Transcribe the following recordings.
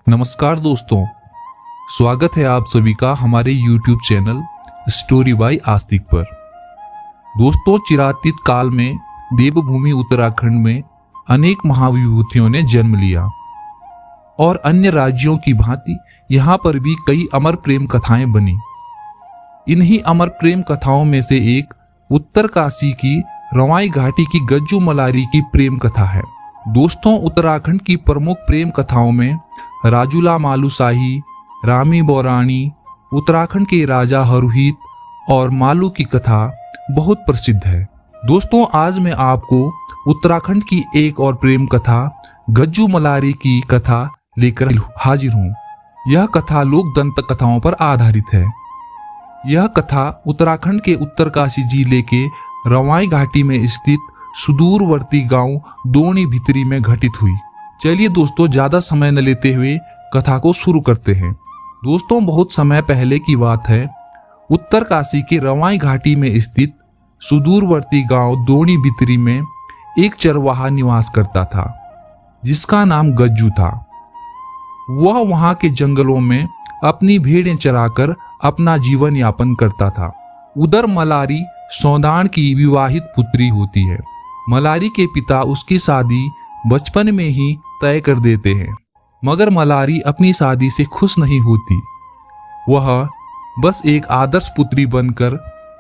नमस्कार दोस्तों, स्वागत है आप सभी का हमारे YouTube चैनल स्टोरी बाय आस्तिक पर। दोस्तों, चिरातीत काल में देवभूमि उत्तराखंड में अनेक महाविभूतियों ने जन्म लिया और अन्य राज्यों की भांति यहाँ पर भी कई अमर प्रेम कथाएं बनी। इन्हीं अमर प्रेम कथाओं में से एक उत्तरकाशी की रवाई घाटी की गज्जू मलारी की प्रेम कथा है। दोस्तों, उत्तराखंड की प्रमुख प्रेम कथाओं में राजूला मालूशाही, रामी बौराणी, उत्तराखंड के राजा हरुहित और मालू की कथा बहुत प्रसिद्ध है। दोस्तों, आज मैं आपको उत्तराखंड की एक और प्रेम कथा गज्जू मलारी की कथा लेकर हाजिर हूँ। यह कथा लोक दंत कथाओं पर आधारित है। यह कथा उत्तराखंड के उत्तरकाशी जिले के रवाई घाटी में स्थित सुदूरवर्ती गांव दोनी भितरी में घटित हुई। चलिए दोस्तों, ज्यादा समय न लेते हुए कथा को शुरू करते हैं। दोस्तों, बहुत समय पहले की बात है। उत्तरकाशी के रवाई घाटी में स्थित सुदूरवर्ती गांव दोनी भितरी में एक चरवाहा निवास करता था जिसका नाम गज्जू था। वह वहां के जंगलों में अपनी भेड़ें चराकर अपना जीवन यापन करता था। उधर मलारी सौदान की विवाहित पुत्री होती है। मलारी के पिता उसकी शादी बचपन में ही तय कर देते हैं, मगर मलारी अपनी शादी से खुश नहीं होती। वह बस एक आदर्श पुत्री बनकर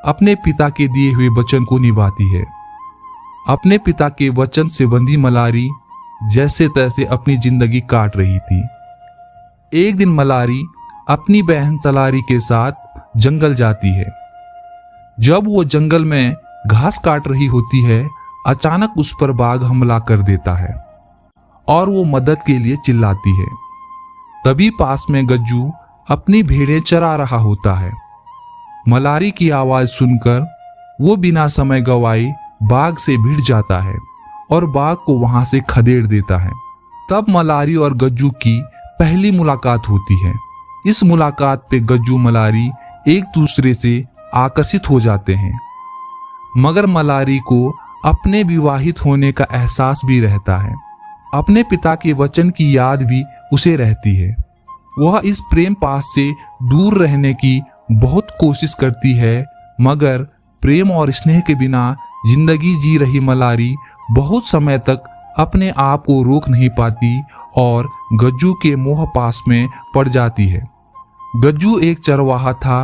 अपने पिता के दिए हुए वचन को निभाती है। अपने पिता के वचन से बंधी मलारी जैसे तैसे अपनी जिंदगी काट रही थी। एक दिन मलारी अपनी बहन सलारी के साथ जंगल जाती है। जब वो जंगल में घास काट रही होती है, अचानक उस पर बाघ हमला कर देता है और वो मदद के लिए चिल्लाती है। तभी पास में गज्जू अपनी भेड़ें चरा रहा होता है। मलारी की आवाज सुनकर वो बिना समय गवाए बाघ से भिड़ जाता है और बाघ को वहां से खदेड़ देता है। तब मलारी और गज्जू की पहली मुलाकात होती है। इस मुलाकात पे गज्जू मलारी एक दूसरे से आकर्षित हो जाते हैं, मगर मलारी को अपने विवाहित होने का एहसास भी रहता है। अपने पिता के वचन की याद भी उसे रहती है। वह इस प्रेम पास से दूर रहने की बहुत कोशिश करती है, मगर प्रेम और स्नेह के बिना जिंदगी जी रही मलारी बहुत समय तक अपने आप को रोक नहीं पाती और गज्जू के मोह पास में पड़ जाती है। गज्जू एक चरवाहा था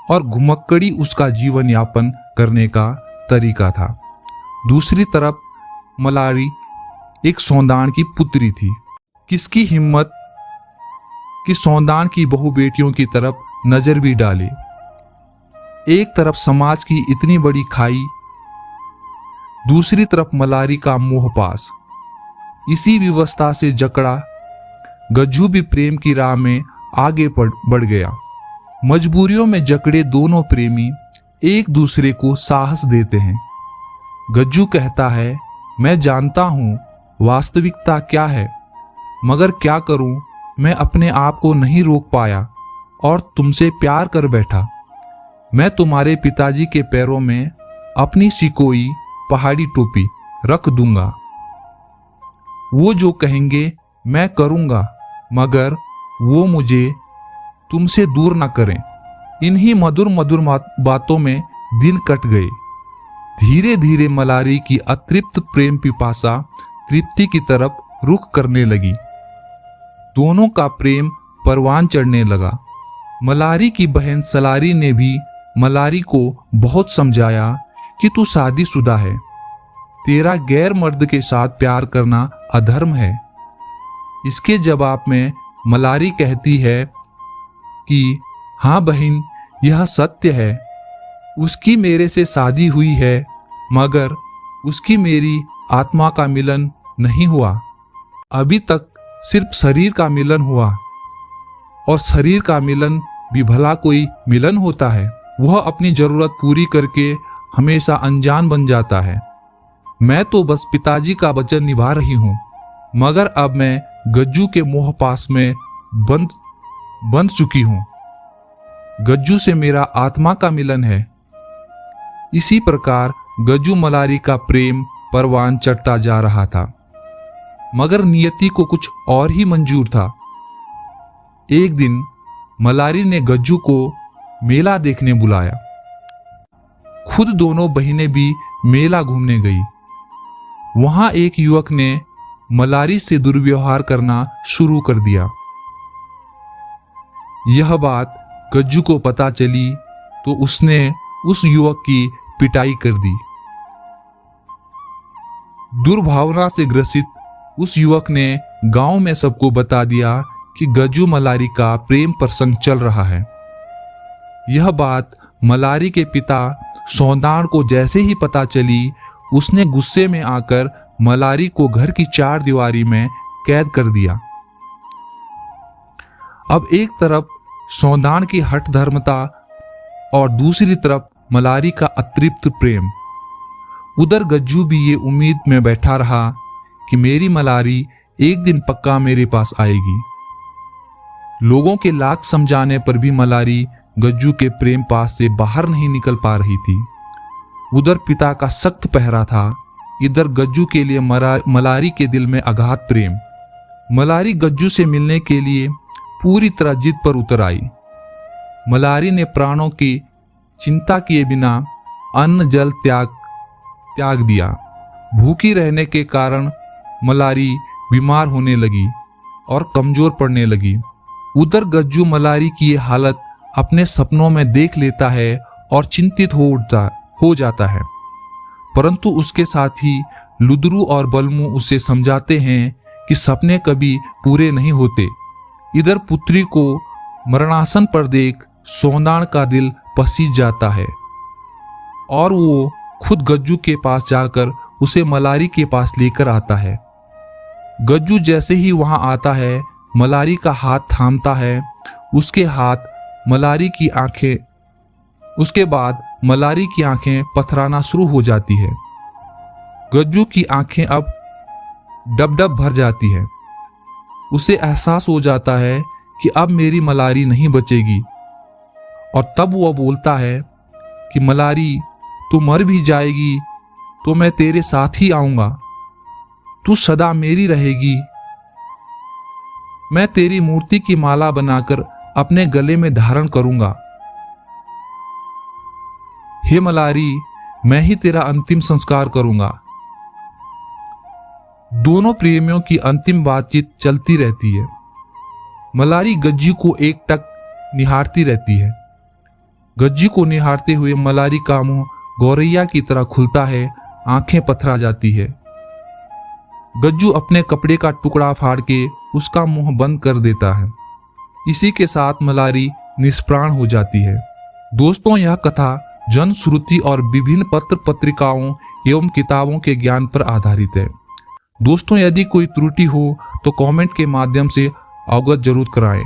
और घुमक्कड़ी उसका जीवन यापन करने का तरीका था। दूसरी तरफ मलारी एक सौदान की पुत्री थी। किसकी हिम्मत कि सौदान की बहु बेटियों की तरफ नजर भी डाले। एक तरफ समाज की इतनी बड़ी खाई, दूसरी तरफ मलारी का मोह पास। इसी व्यवस्था से जकड़ा गज्जू भी प्रेम की राह में आगे बढ़ गया। मजबूरियों में जकड़े दोनों प्रेमी एक दूसरे को साहस देते हैं। गज्जू कहता है, मैं जानता हूं वास्तविकता क्या है, मगर क्या करूं, मैं अपने आप को नहीं रोक पाया और तुमसे प्यार कर बैठा। मैं तुम्हारे पिताजी के पैरों में अपनी सिकोई पहाड़ी टोपी रख दूंगा। वो जो कहेंगे मैं करूंगा, मगर वो मुझे तुमसे दूर ना करें। इन्हीं मधुर मधुर बातों में दिन कट गए। धीरे धीरे मलारी की अतृप्त प्रेम पिपासा तृप्ति की तरफ रुख करने लगी। दोनों का प्रेम परवान चढ़ने लगा। मलारी की बहन सलारी ने भी मलारी को बहुत समझाया कि तू शादीशुदा है, तेरा गैर मर्द के साथ प्यार करना अधर्म है। इसके जवाब में मलारी कहती है कि हाँ बहन, यह सत्य है। उसकी मेरे से शादी हुई है, मगर उसकी मेरी आत्मा का मिलन नहीं हुआ। अभी तक सिर्फ शरीर का मिलन हुआ, और शरीर का मिलन भी भला कोई मिलन होता है? वह अपनी जरूरत पूरी करके हमेशा अनजान बन जाता है। मैं तो बस पिताजी का वचन निभा रही हूँ, मगर अब मैं गज्जू के मोह पास में बंध चुकी हूँ। गज्जू से मेरा आत्मा का मिलन है। इसी प्रकार गज्जू मलारी का प्रेम परवान चढ़ता जा रहा था, मगर नियति को कुछ और ही मंजूर था। एक दिन मलारी ने गज्जू को मेला देखने बुलाया। खुद दोनों बहनें भी मेला घूमने गई। वहां एक युवक ने मलारी से दुर्व्यवहार करना शुरू कर दिया। यह बात गज्जू को पता चली तो उसने उस युवक की पिटाई कर दी। दुर्भावना से ग्रसित उस युवक ने गांव में सबको बता दिया कि गज्जू मलारी का प्रेम प्रसंग चल रहा है। यह बात मलारी के पिता सौंदाण को जैसे ही पता चली, उसने गुस्से में आकर मलारी को घर की चार दीवारी में कैद कर दिया। अब एक तरफ सौंदाण की हठ धर्मता और दूसरी तरफ मलारी का अतृप्त प्रेम। उधर गज्जू भी ये उम्मीद में बैठा रहा कि मेरी मलारी एक दिन पक्का मेरे पास आएगी। लोगों के लाख समझाने पर भी मलारी गज्जू के प्रेम पास से बाहर नहीं निकल पा रही थी। उधर पिता का सख्त पहरा था, इधर गज्जू के लिए मलारी के दिल में अगाध प्रेम। मलारी गज्जू से मिलने के लिए पूरी तरह जिद पर उतर आई। मलारी ने प्राणों की चिंता किए बिना अन्न जल त्याग दिया। भूखी रहने के कारण मलारी बीमार होने लगी और कमजोर पड़ने लगी। उधर गज्जू मलारी की ये हालत अपने सपनों में देख लेता है और चिंतित हो जाता है, परंतु उसके साथ ही लुदरू और बलमू उसे समझाते हैं कि सपने कभी पूरे नहीं होते। इधर पुत्री को मरणासन पर देख सौंदाण का दिल पसीज जाता है और वो खुद गज्जू के पास जाकर उसे मलारी के पास लेकर आता है। गज्जू जैसे ही वहां आता है, मलारी का हाथ थामता है। उसके बाद मलारी की आंखें पथराना शुरू हो जाती है। गज्जू की आंखें अब डब भर जाती है। उसे एहसास हो जाता है कि अब मेरी मलारी नहीं बचेगी और तब वह बोलता है कि मलारी, तू मर भी जाएगी तो मैं तेरे साथ ही आऊंगा। तू सदा मेरी रहेगी। मैं तेरी मूर्ति की माला बनाकर अपने गले में धारण करूंगा। हे मलारी, मैं ही तेरा अंतिम संस्कार करूंगा। दोनों प्रेमियों की अंतिम बातचीत चलती रहती है। मलारी गज्जू को एकटक निहारती रहती है। गज्जू को निहारते हुए मलारी का मुंह गौरैया की तरह खुलता है, आंखें पथरा जाती है। गज्जू अपने कपड़े का टुकड़ा फाड़ के उसका मुंह बंद कर देता है। इसी के साथ मलारी निष्प्राण हो जाती है। दोस्तों, यह कथा जनश्रुति और विभिन्न पत्र पत्रिकाओं एवं किताबों के ज्ञान पर आधारित है। दोस्तों, यदि कोई त्रुटि हो तो कमेंट के माध्यम से अवगत जरूर कराएं।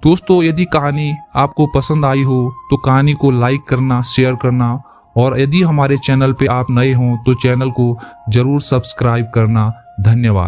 दोस्तों, यदि कहानी आपको पसंद आई हो तो कहानी को लाइक करना, शेयर करना और यदि हमारे चैनल पे आप नए हों तो चैनल को जरूर सब्सक्राइब करना। धन्यवाद।